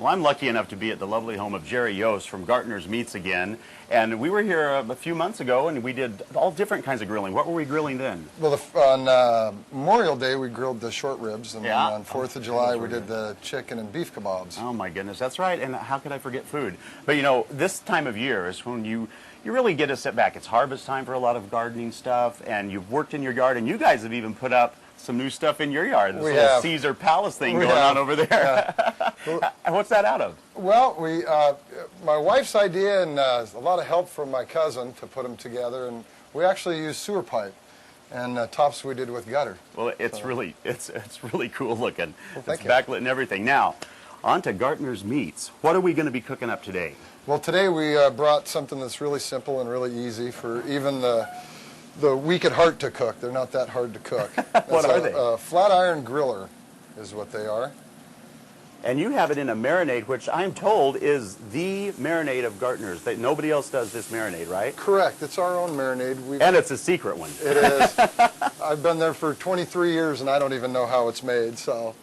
Well, I'm lucky enough to be at the lovely home of Jerry Yost from Gartner's Meats again. And we were here a few months ago, and we did all different kinds of grilling. What were we grilling then? Well, on Memorial Day, we grilled the short ribs, and then on 4th of July, we did the chicken and beef kebabs. Oh, my goodness, that's right. And how could I forget food? But, you know, this time of year is when you really get to sit back. It's harvest time for a lot of gardening stuff, and you've worked in your yard, and you guys have even put up some new stuff in your yard. This little Caesar Palace thing going on over there. Yeah. What's that out of? Well, my wife's idea and a lot of help from my cousin to put them together, and we actually use sewer pipe, and tops we did with gutter. Well, it's really cool looking. Well, it's backlit and everything. Now, on to Gartner's Meats. What are we going to be cooking up today? Well, today we brought something that's really simple and really easy for even the weak at heart to cook. They're not that hard to cook. What are they? A flat iron griller is what they are. And you have it in a marinade, which I'm told is the marinade of Gartner's. That nobody else does this marinade, right? Correct. It's our own marinade. And it's a secret one. It is. I've been there for 23 years, and I don't even know how it's made. So.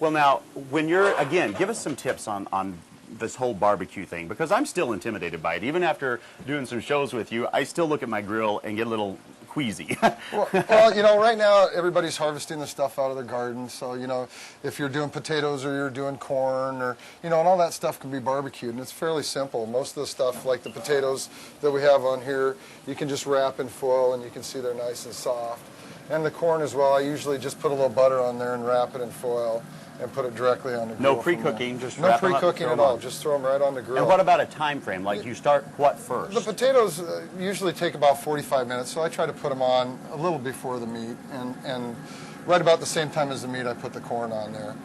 Well, now, when you're, again, give us some tips on this whole barbecue thing, because I'm still intimidated by it. Even after doing some shows with you, I still look at my grill and get a little queasy. well, you know, right now everybody's harvesting the stuff out of their garden, so, you know, if you're doing potatoes or you're doing corn or, you know, and all that stuff can be barbecued, and it's fairly simple. Most of the stuff, like the potatoes that we have on here, you can just wrap in foil and you can see they're nice and soft. And the corn as well, I usually just put a little butter on there and wrap it in foil and put it directly on the grill. No pre-cooking, just no pre-cooking at all. Just throw them right on the grill. And what about a time frame? Like you start what first? The potatoes usually take about 45 minutes, so I try to put them on a little before the meat, and right about the same time as the meat, I put the corn on there.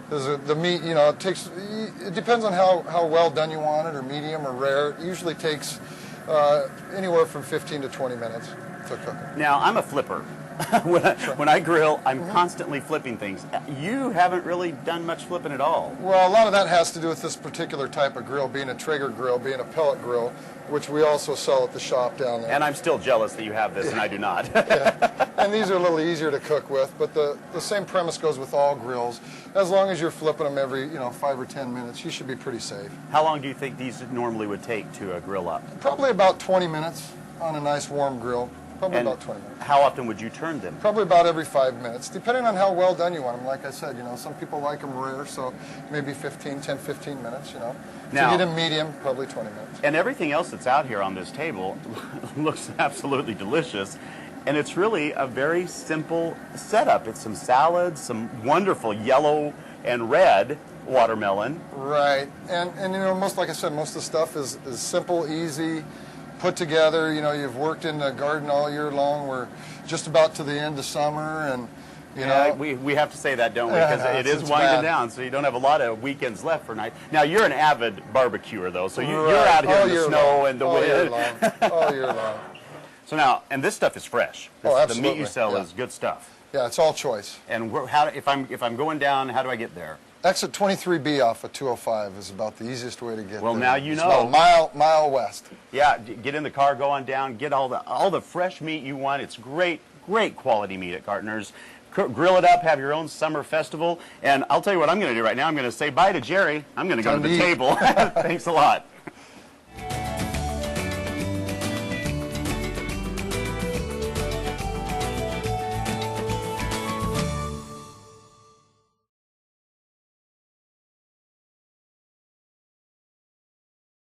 Because the meat, you know, it depends on how well done you want it, or medium or rare. It usually takes anywhere from 15 to 20 minutes to cook it. Now, I'm a flipper. When I grill, I'm constantly flipping things. You haven't really done much flipping at all. Well, a lot of that has to do with this particular type of grill, being a Traeger grill, being a pellet grill, which we also sell at the shop down there. And I'm still jealous that you have this and I do not. Yeah. And these are a little easier to cook with, but the same premise goes with all grills. As long as you're flipping them every 5 or 10 minutes, you should be pretty safe. How long do you think these normally would take to grill up? Probably about 20 minutes on a nice warm grill. Probably about 20 minutes. How often would you turn them? Probably about every 5 minutes, depending on how well done you want them. Like I said, some people like them rare, so maybe 10, 15 minutes, Now, if you get them medium, probably 20 minutes. And everything else that's out here on this table looks absolutely delicious. And it's really a very simple setup. It's some salads, some wonderful yellow and red watermelon. Right. And like I said, most of the stuff is simple, easy, put together. You've worked in the garden all year long. We're just about to the end of summer, and we have to say that, don't we? Because it is winding down, so you don't have a lot of weekends left for night. Now you're an avid barbecuer, though, so you're out here in the snow and the wind all year long. So now, and this stuff is fresh. Absolutely. The meat you sell is good stuff. Yeah, it's all choice. And if I'm going down, how do I get there? Exit 23B off of 205 is about the easiest way to get there. Well, now you know. It's about a mile west. Yeah, get in the car, go on down, get all the fresh meat you want. It's great quality meat at Gartner's. Grill it up, have your own summer festival. And I'll tell you what I'm going to do right now. I'm going to say bye to Jerry. I'm going to go to the table. Thanks a lot.